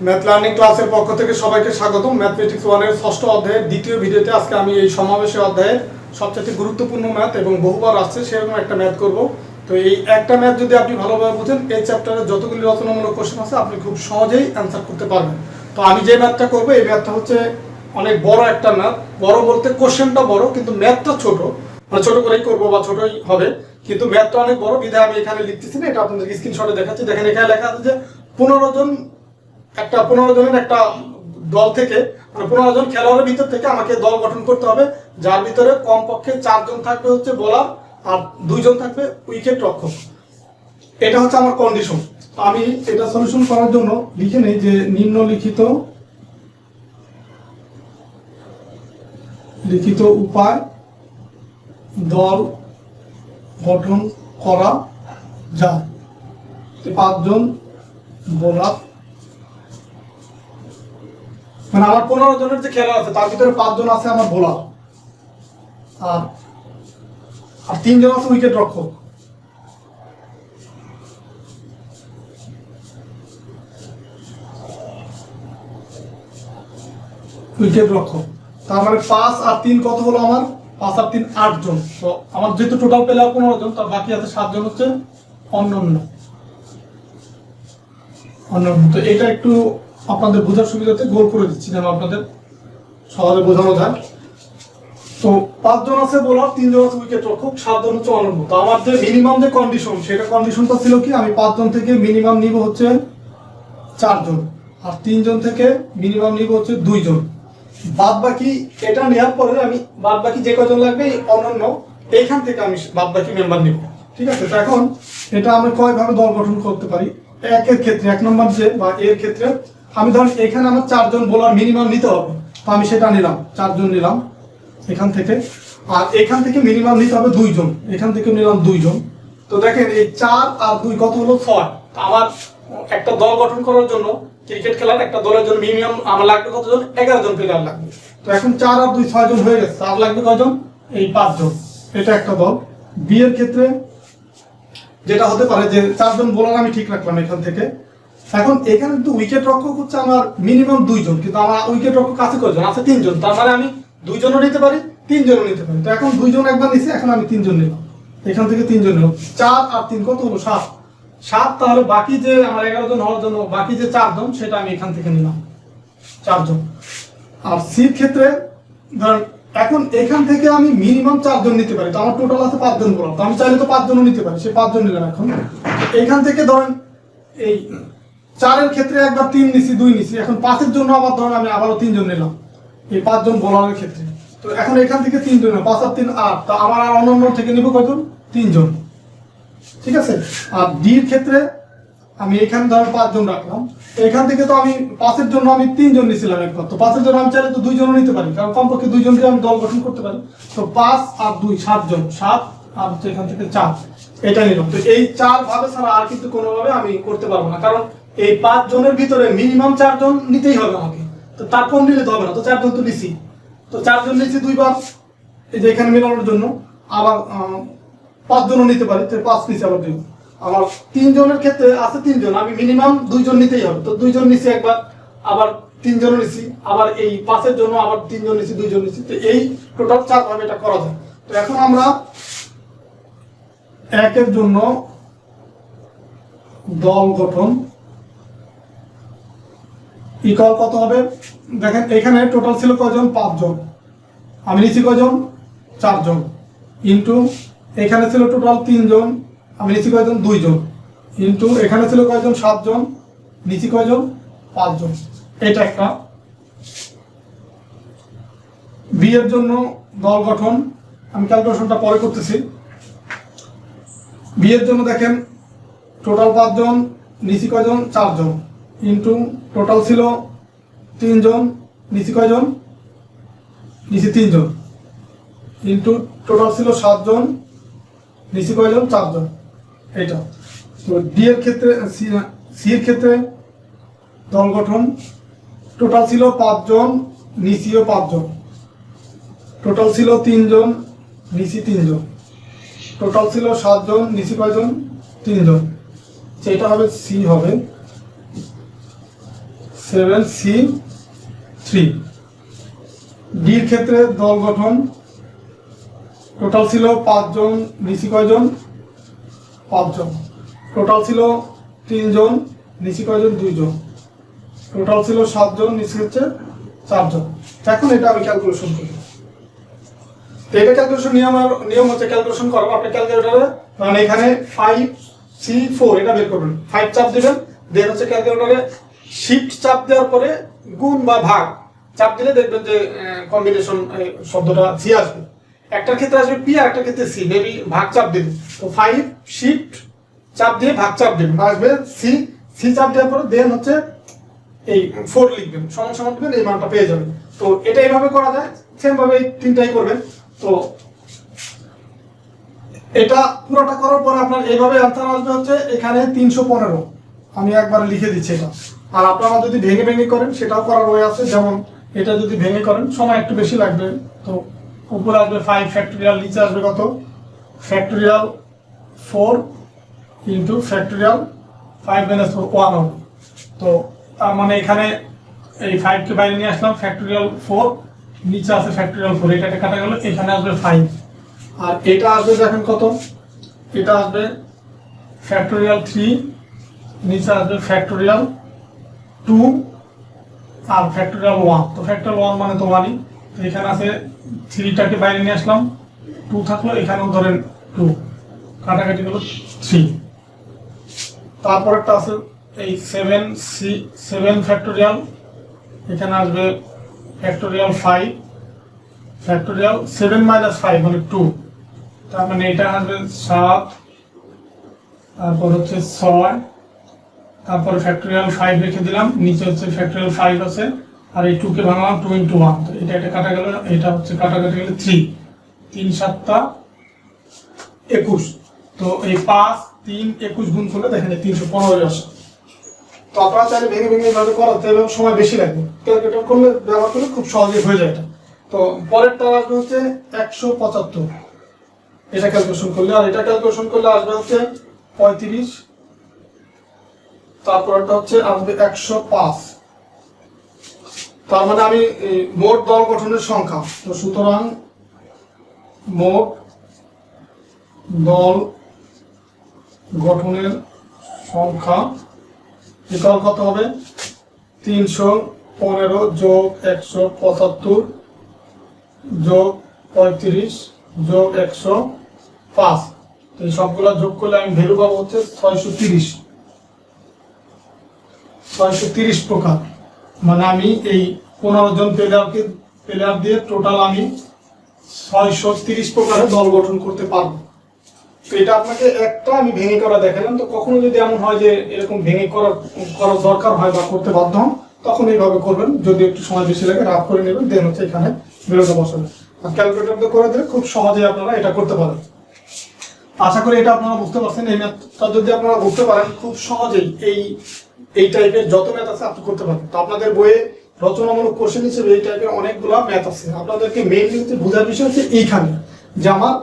Math learning ক্লাসের পক্ষ থেকে সবাইকে স্বাগতম। ম্যাথমেটিক্স 1 এর ষষ্ঠ অধ্যায়ের দ্বিতীয় ভিডিওতে আজকে আমি এই সমাবেশের অধ্যায়ের সবচেয়ে গুরুত্বপূর্ণ ম্যাথ এবং বহুবার আসছে সেরকম একটা ম্যাথ করব। তো এই একটা ম্যাথ যদি আপনি ভালোভাবে বুঝেন, এই চ্যাপ্টারে যতগুলি রচনামূলক কোশ্চেন আছে আপনি খুব সহজেই অ্যান্সার করতে পারবেন। তো আমি যে ম্যাথটা করব, এই ম্যাথটা হচ্ছে অনেক বড় একটা ম্যাথ। বড় বলতে কোশ্চেনটা বড়, কিন্তু ম্যাথটা ছোট, মানে ছোট করেই করবো বা ছোটই হবে, কিন্তু ম্যাথটা অনেক বড় বিধায় আমি এখানে লিখতেছি না, এটা আপনাদের স্ক্রিনশটে দেখাচ্ছি। দেখেন এখানে লেখা আছে যে 15 জনের একটা দল থেকে, মানে 15 জন খেলোয়াড়ের ভিতর থেকে আমাকে দল গঠন করতে হবে, যার ভিতরে কমপক্ষে 4 জন থাকবে হচ্ছে বোলার আর 2 জন থাকবে উইকেট রক্ষক। এটা হচ্ছে আমার কন্ডিশন। আমি এটা সলিউশন করার জন্য লিখে নেই যে নিম্নলিখিত উপায় দল গঠন করা যায়। 5 জন বোলার, মানে আমার 15 জনের যে খেলা আছে তার ভিতরে 5 জন আছে আমার বোলার, আর 3 জন আছে উইকেট রক্ষক। তার মানে 5 আর 3 কত হলো আমার? 5 আর 3 8 জন। তো আমার যেহেতু টোটাল প্লেয়ার 15 জন, তার বাকি আছে 7 জন হচ্ছে অন্যান্য। তো এটা একটু আপনাদের বোঝার সুবিধাতে গোল করে দিচ্ছি যেন আপনাদের সহজে বোঝানো যায়। তো 5 জন আছে বোলার, 3 জন আছে উইকেট রক্ষক, 7 জন হচ্ছে অনন্য। তো আমার যে মিনিমাম যে কন্ডিশন, সেটা কন্ডিশনটা ছিল কি, আমি 5 জন থেকে মিনিমাম নিব হচ্ছে 4 জন, আর 3 জন থেকে মিনিমাম নিব হচ্ছে 2 জন। বাদ বাকি এটা নেওয়ার পরে আমি বাদ বাকি যে কজন লাগবে অনন্য, এইখান থেকে আমি বাদ বাকি মেম্বার নিব। ঠিক আছে? তো এখন এটা আমরা কয়ভাবে দল গঠন করতে পারি? একের ক্ষেত্রে, 1 নম্বর যে বা এর ক্ষেত্রে আমি ধরুন এখানে আমার 4 জন বোলার মিনিমাম নিতে হবে, তো আমি সেটা নিলাম, 4 জন নিলাম এখান থেকে। আর এখান থেকে মিনিমাম নিতে হবে 2 জন, এখান থেকে নিলাম 2 জন। তো দেখেন এই 4 আর 2 কত হলো? 6। আমার একটা দল গঠন করার জন্য, ক্রিকেট খেলার একটা দলের জন্য মিনিমাম আমার লাগবে কতজন? 11 জন প্লেয়ার লাগবে। তো এখন 4 আর 2 6 জন হয়ে গেছে, আর লাগবে কয়জন? এই 5 জন। এটা একটা দল। বি এর ক্ষেত্রে যেটা হতে পারে যে 4 জন বোলার আমি ঠিক রাখলাম এখান থেকে। এখন এখানে কিন্তু উইকেট রক্ষক হচ্ছে আমার মিনিমাম 2 জন, কিন্তু আমার উইকেট রক্ষক আছে কয়জন? আছে 3 জন। তার মানে আমি 2 জনও নিতে পারি, 3 জনও নিতে পারি। তো এখন 2 জন একবার নিছি, এখন আমি 3 জন নিলাম, এখান থেকে 3 জন নিলাম। 4 আর 3 কত হলো? 7। তাহলে বাকি যে আমার 11 জন হওয়ার জন্য বাকি যে 4 জন, সেটা আমি এখান থেকে নিলাম 4 জন। আর সির ক্ষেত্রে ধরেন এখন এখান থেকে আমি মিনিমাম 4 জন নিতে পারি, তো আমার টোটাল আছে 5 জন বললাম, তো আমি চাইলে তো 5 জনও নিতে পারি, সে 5 জন নিলাম। এখন এখান থেকে ধরেন এই 4 এর ক্ষেত্রে একবার 3 নিছি, 2 নিছি, এখন 5 এর জন্য আবার ধরেন আমি আবারও 3 জন নিলাম এই 5 জন বোলারের ক্ষেত্রে। তো এখন এখান থেকে 3 জন, 5 আর 3 8, তো আমার আর অন্য থেকে নিব কয়জন? 3 জন। ঠিক আছে? আর ডির ক্ষেত্রে আমি এখানে ধরেন 5 জন রাখলাম, এখান থেকে তো আমি 5 এর জন্য আমি 3 জন নিছিলাম একবার, তো 5 এর জন্য আমি চাইলে তো 2 জনও নিতে পারি, কারণ কমপক্ষে 2 জন দিয়ে আমি দল গঠন করতে পারি। তো 5 আর 2 7 জন, 7 আর হচ্ছে এখান থেকে 4, এটা নিলাম। তো এই 4 ভাবে ছাড়া আর কিন্তু কোনোভাবে আমি করতে পারবো না, কারণ এই 5 জনের ভিতরে মিনিমাম 4 জন নিতেই হবে আমাকে, তো তার কম নিলে তো হবে না। তো 4 জন তো নিছি, তো 4 জন নিছি 2 বার এই যে এখানে মেলানোর জন্য, আবার 5 জনও নিতে পারি, তো 5 নিছি আবার 2। আমার 3 জনের ক্ষেত্রে আছে 3 জন, আমি মিনিমাম 2 জন নিতেই হবে, তো 2 জন নিছি একবার, আবার 3 জন নিছি, আবার এই 5 এর জন্য আবার 3 জন নিছি, 2 জন নিছি। তো এই টোটাল 4 ভাবে এটা করা যায়। তো এখন আমরা 1 এর জন্য দল গঠন ইকুয়াল কত হবে? দেখেন এখানে টোটাল ছিল কয়জন? 5 জন, আমি নিছি কয়জন? 4 জন, ইন্টু এখানে ছিল টোটাল 3 জন, আমি নিচি কয়জন? 2 জন, ইন্টু এখানে ছিল কয়জন? 7 জন, নিচি কয়জন? 5 জন। এটা একটা। বি এর জন্য দল গঠন আমি ক্যালকুলেশনটা পরে করতেছি। বি এর জন্য দেখেন টোটাল 5 জন, নিচি কয়জন? 4 জন, ইন্টু টোটাল ছিল 3 জন, নিচি কয়জন? নিচি 3 জন, ইন্টু টোটাল ছিল 7 জন, নিচি কয়জন? 4 জন। এটা। তো ডি এর ক্ষেত্রে, সি এর ক্ষেত্রে দল গঠন টোটাল ছিল 5 জন, নিচিও 5 জন, টোটাল ছিল 3 জন, নিচি 3 জন, টোটাল ছিল 7 জন, নিচি কয়জন? 3 জন। সেটা হবে সি হবে। 7C3। ডির ক্ষেত্রে দল গঠন টোটাল ছিল 5 জন, নিচি কয়জন? 5 জন। টোটাল ছিল 3 জন, নিচি কয়জন? 2 জন। টোটাল ছিল 7 জন, নিচি হচ্ছে 4 জন। এখন এটা আমি ক্যালকুলেশন করি। তো এটা ক্যালকুলেশন নিয়ম হচ্ছে ক্যালকুলেশন করার আপনি ক্যালকুলেটরে মানে এখানে 5C4 এটা বের করবেন, 5 চাপ দিবেন, দেন হচ্ছে ক্যালকুলেটরে শিফট চাপ দেওয়ার পরে গুণ বা ভাগ চাপ দিলে দেখবেন যে কম্বিনেশন শব্দটা সি আসবে। একটার ক্ষেত্রে আসবে পি, আর একটার ক্ষেত্রে সি। মেবি ভাগ চাপ দিবেন, তো 5 শিফট চাপ দিয়ে ভাগ চাপ দিবেন, আসবে সি। সি চাপ দেওয়ার পরে দেন হচ্ছে এই 4 লিখবেন, সমান সমান দিবেন, এই মানটা পেয়ে যাবেন। তো এটা এইভাবে করা যায়, সেম ভাবে এই তিনটাই করবেন। তো এটা পুরোটা করার পরে আপনার এইভাবে আনসার আসবে হচ্ছে এখানে 315। আমি একবার লিখে দিচ্ছি এটা। আর আপনারা যদি ভেঙে ভেঙে করেন সেটাও করার ওয়ে আছে, যেমন এটা যদি ভেঙে করেন সময় একটু বেশি লাগবে। তো উপরে আসবে 5 ফ্যাক্টরিয়াল, নিচে আসবে কত? ফ্যাক্টরিয়াল 4 ইন্টু ফ্যাক্টরিয়াল 5 - 4 1 হবে। তো তার মানে এখানে এই 5 কে বাইরে নিয়ে আসলাম, ফ্যাক্টরিয়াল 4, নিচে আছে ফ্যাক্টরিয়াল 4, এটাকে কাটা গেল, এখানে আসবে 5। আর এটা আসবে দেখেন কত? এটা আসবে ফ্যাক্টরিয়াল 3, নিচে আসবে ফ্যাক্টরিয়াল 2 আর ফ্যাক্টরিয়াল 1। তো ফ্যাক্টরিয়াল 1 মানে তো 1ই। তো এখানে আছে 3টাকে বাইরে নিয়ে আসলাম, 2 থাকলো, এখানেও ধরেন 2, কাটাকাটি হলো 3। তারপরেরটা আছে এই 7 ফ্যাক্টরিয়াল, এখানে আসবে ফ্যাক্টরিয়াল 5, ফ্যাক্টরিয়াল 7 - 5 মানে 2, তার মানে এটা আসবে 7, তারপর হচ্ছে 6, তারপরে ফ্যাক্টরিয়াল 5 রেখে দিলাম, নিচে হচ্ছে ফ্যাক্টরিয়াল 5 আছে, আর এই 2 কে ভাঙলাম 2 × 1, তো এটা কাটা গেল, এটা হচ্ছে কাটাকাটি গেলে 3, 3 × 7 = 21। তো এই 5 3 21 গুণ করলে দেখেন 315 আসে। তো আপনারা চাইলে ভেঙে ভেঙে এইভাবে করাতে এবং সময় বেশি লাগবে, ক্যালকুলেটর করলে ব্যবহার করলে খুব সহজে হয়ে যায় এটা। তো পরেরটা আসবে হচ্ছে 175, এটা ক্যালকুলেশন করলে, আর এটা ক্যালকুলেশন করলে আসবে হচ্ছে 35। তারপরটা হচ্ছে আসবে 105। তার মানে আমি মোট দল গঠনের সংখ্যা, তো সুতরাং মোট দল গঠনের সংখ্যা ইকুয়াল কত হবে? 315 যোগ 175 যোগ 35 যোগ 105। এই সবগুলো যোগ করলে আমি ভ্যালু পাবো হচ্ছে 630 প্রকার। মানে আমি এই 15 জন প্লেয়ার দিয়ে টোটাল আমি 630 প্রকারের দল গঠন করতে পারবো। তো এটা আপনাকে একটা আমি ভেঙে করা দেখালাম। তো কখনো যদি এমন হয় যে এরকম ভেঙে করার দরকার হয় বা করতে বাধ্য হন, তখন এইভাবে করবেন। যদি একটু সময় বেশি লাগে রাফ করে নেবেন, দেন হচ্ছে এখানে বেরোতে বসাবেন। আর ক্যালকুলেটর করে দিলে খুব সহজে আপনারা এটা করতে পারেন। আশা করি এটা আপনারা বুঝতে পারছেন। এই ম্যাথটা যদি আপনারা বুঝতে পারেন, খুব সহজেই এই টাইপের যত ম্যাথ আছে আপনি করতে পারেন। তো আপনাদের বইয়ে রচনামূলক কোশ্চেন হিসেবে এই টাইপের অনেকগুলো ম্যাথ আছে। আপনাদেরকে মেইনলি হচ্ছে বোঝার বিষয় হচ্ছে এইখানে যে আমার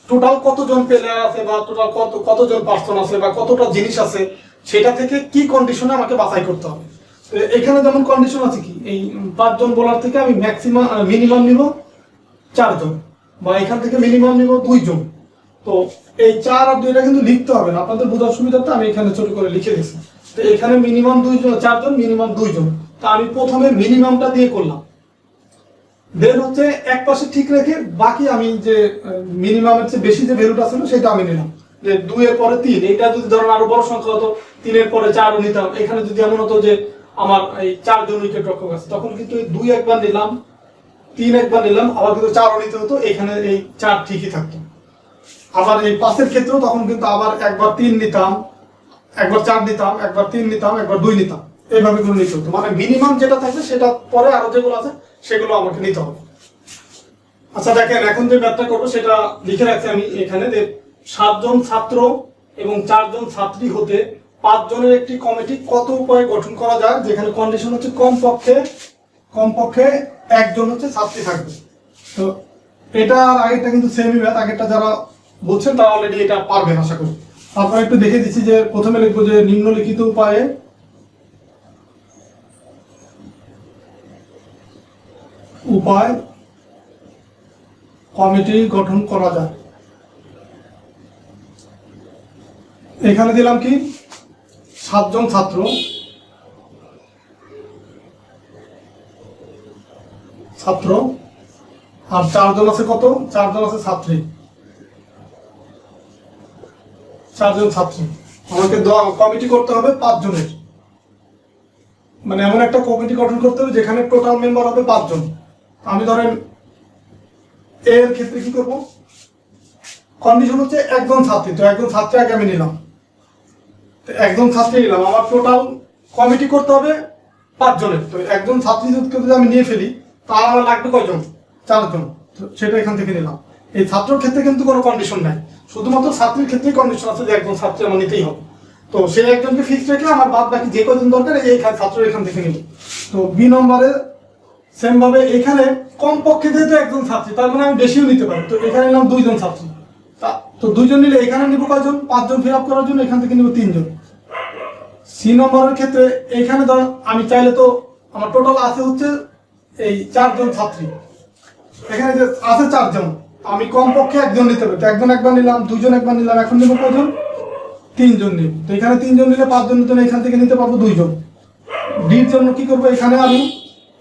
টোটাল কতজন প্লেয়ার আছে বা টোটাল কতজন পার্সন আছে বা কতটা জিনিস আছে, সেটা থেকে কি কন্ডিশনে আমাকে বাছাই করতে হবে। এখানে যেমন কন্ডিশন আছে কি, এই 5 জন বোলার থেকে আমি মিনিমাম নিব 4 জন, বা এখান থেকে মিনিমাম নিব 2 জন। তো এই 4 আর 2টা কিন্তু লিখতে হবে না, আপনাদের বোঝার সুবিধাটা আমি এখানে ছোট করে লিখে দিচ্ছি। তো এখানে মিনিমাম 2 জন, 4 জন, মিনিমাম 2 জন। তা আমি প্রথমে মিনিমামটা দিয়ে করলাম, দেন হচ্ছে এক পাশে ঠিক রেখে বাকি আমি যে মিনিমামের চেয়ে বেশি যে ভ্যালুটা ছিল সেটা আমি নিলাম। যে 2 এর পরে 3, এটা যদি ধরেন আরো বড় সংখ্যা হতো, 3 এর পরে 4ও নিতাম। এখানে যদি এমন হতো যে আমার এই 4 জন উইকেট রক্ষক আছে, তখন কিন্তু এই 2 একবার নিলাম, 3 একবার নিলাম, আবার কিন্তু 4ও নিতে হতো। এখানে এই 4 ঠিকই থাকতো। আবার এই 5 ক্ষেত্রেও তখন কিন্তু আবার একবার 3 নিতাম, একবার 4 নিতাম, একবার 3 নিতাম, একবার 2 নিতাম, এইভাবে করে নিতে হতো। মানে মিনিমাম যেটা থাকবে সেটা পরে আরো যেগুলো আছে সেগুলো আমাকে নিতে হবে। আচ্ছা দেখেন, এখন যে ম্যাথটা করবো সেটা লিখে রাখছি আমি এখানে, যে 7 জন ছাত্র এবং 4 জন ছাত্রী হতে 5 জনের একটি কমিটি কত উপায়ে গঠন করা যায়, যেখানে কন্ডিশন হচ্ছে কমপক্ষে একজন হচ্ছে ছাত্রী থাকবে। তো এটা আর আগেরটা কিন্তু সেমই ম্যাথ, আগেরটা যারা বলছেন তারা অলরেডি এটা পারবেন আশা করি। আপনারা একটু দেখে দিচ্ছি যে প্রথমে লিখবো যে নিম্নলিখিত উপায়ে উপায় কমিটি গঠন করা যায়। এখানে দিলাম কি 7 জন ছাত্র, আর 4 জন আছে কত? 4 জন আছে ছাত্রী, 4 জন ছাত্রী। আমাকে কমিটি করতে হবে 5 জনের, মানে এমন একটা কমিটি গঠন করতে হবে যেখানে টোটাল মেম্বার হবে 5 জন। আমি ধরেন এর ক্ষেত্রে কি করব, কন্ডিশন হচ্ছে একজন ছাত্রী, তো একজন ছাত্রী আগে আমি নিলাম, তো একজন ছাত্রী নিলাম, আমার টোটাল কমিটি করতে হবে 5 জনের। তো একজন ছাত্রী যদি আমি নিয়ে ফেলি তাহলে আমার লাগবে কয়জন? 4 জন। তো সেটা এখান থেকে নিলাম। এই ছাত্রর ক্ষেত্রে কিন্তু কোনো কন্ডিশন নাই, শুধুমাত্র ছাত্রীর ক্ষেত্রেই কন্ডিশন আছে যে একজন ছাত্রী আমার নিতেই হবে। তো সেই একজনকে ফিক্স রেখে আমার বাদ বাকি যে কয়জন দরকার এই ছাত্র এখান থেকে নিল। তো বি নম্বরে সেম ভাবে এখানে কমপক্ষে যেহেতু একজন ছাত্রী, তার মানে আমি বেশিও নিতে পারি। তো এখানে নিলাম 2 জন ছাত্রী, তো 2 জন নিলে এখানে নিব কয়জন? 5 জন ফিল আপ করার জন্য এখান থেকে নিব 3 জন। সি নম্বরের ক্ষেত্রে এখানে ধর আমি চাইলে তো আমার টোটাল আছে হচ্ছে এই 4 জন ছাত্রী, এখানে যে আছে 4 জন, আমি কমপক্ষে একজন নিতে পারি। তো একজন একবার নিলাম, 2 জন একবার নিলাম, এখন নিব কয়জন? 3 জন নিব। তো এখানে 3 জন নিলে 5 জনের জন্য এখান থেকে নিতে পারবো 2 জন। ডির জন্য কি করবো, এখানে আমি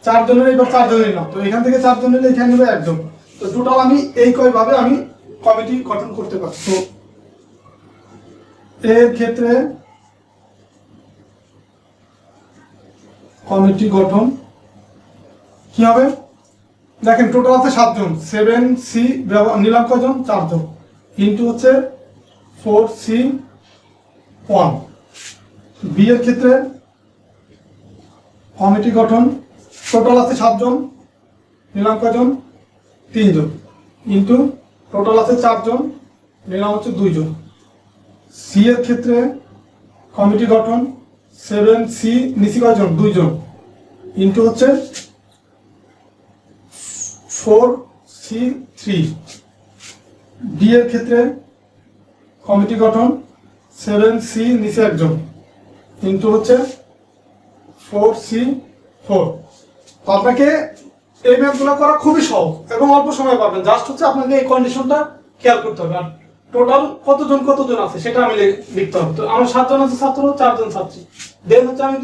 4 জনের এবার 4 জন নিলাম, তো এখান থেকে 4 জন নিলে এখানে নেবে 1 জন। তো টোটাল আমি এই কয়ভাবে আমি কমিটি গঠন করতে পারি। তো এর ক্ষেত্রে কমিটি গঠন কি হবে, দেখেন টোটাল আছে 7 জন, 7C নিলাম কয়জন? 4 জন, ইন্টু হচ্ছে 4C1। বি এর ক্ষেত্রে কমিটি গঠন টোটাল আছে 7 জন, নিলাম কয়জন? 3 জন, ইন্টু টোটাল আছে 4 জন, নিলাম হচ্ছে 2 জন। সি এর ক্ষেত্রে কমিটি গঠন 7C নিচে কয়জন? 2 জন, ইন্টু হচ্ছে 4C3। ডি এর ক্ষেত্রে কমিটি গঠন 7C নিচে 1 জন, ইন্টু হচ্ছে 4C4। তো আপনাকে এই ম্যাথগুলো করা খুবই সহজ এবং অল্প সময় পাবেন। জাস্ট হচ্ছে আপনাকে এই কন্ডিশনটা খেয়াল করতে হবে, আর টোটাল কতজন আছে সেটা আমি লিখতে হবে। তো আমার 7 জন আছে ছাত্র, 4 জন ছাত্রী, দেন হচ্ছে আমি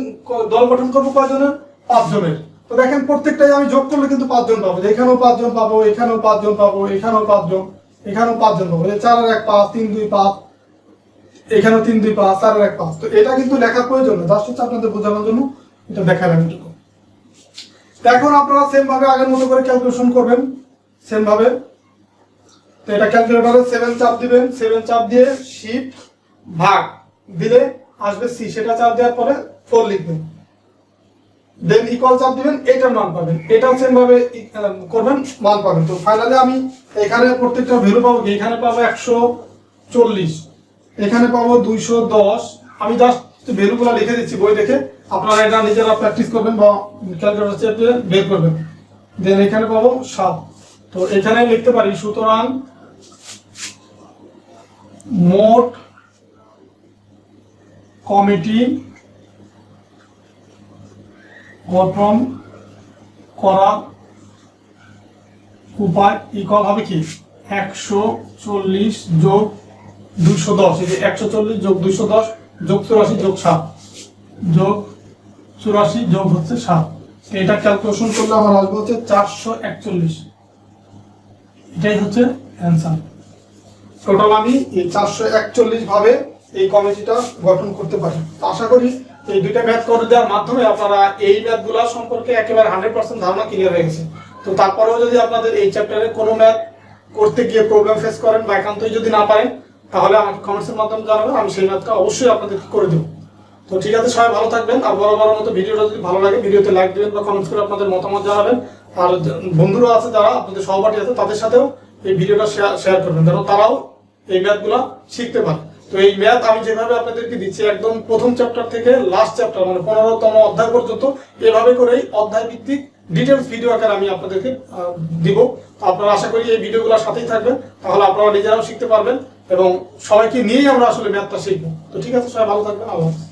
দল গঠন করবো কয়জনের? 5 জনের। তো দেখেন প্রত্যেকটাই আমি যোগ করলে কিন্তু 5 জন পাবো, এখানেও 5 জন পাবো, এখানেও 5 জন পাবো, এখানেও 5 জন, এখানেও 5 জন পাবো। 4 আর 1 5, 3 2 5, এখানেও 3 2 5, 4 আর 1 5। তো এটা কিন্তু লেখার প্রয়োজন না, জাস্ট হচ্ছে আপনাদের বোঝানোর জন্য এটা দেখালাম এটুকু। এখন আপনারা সেম ভাবে আগের মতো করে ক্যালকুলেশন করবেন, সেম ভাবে। তো এটা ক্যালকুলেটরে 7 চাপ দিবেন, 7 চাপ দিয়ে শিফট ভাগ দিলে আসবে সি, সেটা চাপ দেওয়ার পরে 4 লিখবেন, দেন ইকুয়াল চাপ দিবেন, এটার মান পাবেন। এটাও সেম ভাবে করবেন, মান পাবেন। তো ফাইনালি আমি এখানে প্রত্যেকটা ভ্যালু পাবো, এখানে পাবো 140, এখানে পাবো 210। আমি জাস্ট ভ্যালুগুলো লিখে দিচ্ছি বই দেখে, আপনারা এটা নিজেরা প্র্যাকটিস করবেন বা ক্যালকুলেটর চেপে বের করবেন। দেন এখানে পাবো 7। তো এখানে লিখতে পারি সুতরাং মোট কমিটি গঠন করা উপায় ইকুয়াল হবে কি 140 যোগ 210, এই যে 140 যোগ 210 যোগ 84 যোগ 7 যোগ 84 যোগ হচ্ছে 7। এটা ক্যালকুলেশন করলে আমার আসবে হচ্ছে 441। এটাই হচ্ছে অ্যান্সার। টোটাল আমি এই 441 ভাবে এই কমিটিটা গঠন করতে পারি। আশা করি এই দুইটা ম্যাথ করে দেওয়ার মাধ্যমে আপনারা এই ম্যাথগুলো সম্পর্কে একেবারে 100% ধারণা ক্লিয়ার হয়ে গেছে। তো তারপরেও যদি আপনাদের এই চ্যাপ্টারে কোনো ম্যাথ করতে গিয়ে প্রবলেম ফেস করেন বা একান্তই যদি না পারেন, তাহলে আমাকে কমেন্টসের মাধ্যমে জানাবেন, আমি সেই ম্যাথটা অবশ্যই আপনাদেরকে করে দেবো। তো ঠিক আছে, সবাই ভালো থাকবেন। আর বরাবরের মতো ভিডিওটা যদি ভালো লাগে ভিডিওতে লাইক দিবেন বা কমেন্টস করে আপনাদের মতামত জানাবেন। আর বন্ধুরা আছে যারা আপনাদের সহপাঠী আছে তাদের সাথেও এই ভিডিওটা শেয়ার করবেন, যেন তারাও এই ম্যাথগুলো শিখতে পারে। তো এই ম্যাথ আমি যেভাবে আপনাদেরকে দিচ্ছি একদম প্রথম চ্যাপ্টার থেকে লাস্ট চ্যাপ্টার মানে 15তম অধ্যায় পর্যন্ত, এভাবে করেই অধ্যায় ভিত্তিক ডিটেলস ভিডিও আকারে আমি আপনাদেরকে দিব। আপনারা আশা করি এই ভিডিওগুলোর সাথেই থাকবেন, তাহলে আপনারা নিজেরাও শিখতে পারবেন এবং সবাইকে নিয়েই আমরা আসলে ম্যাথটা শিখবো। তো ঠিক আছে, সবাই ভালো থাকবেন। আল্লাহ হাফেজ।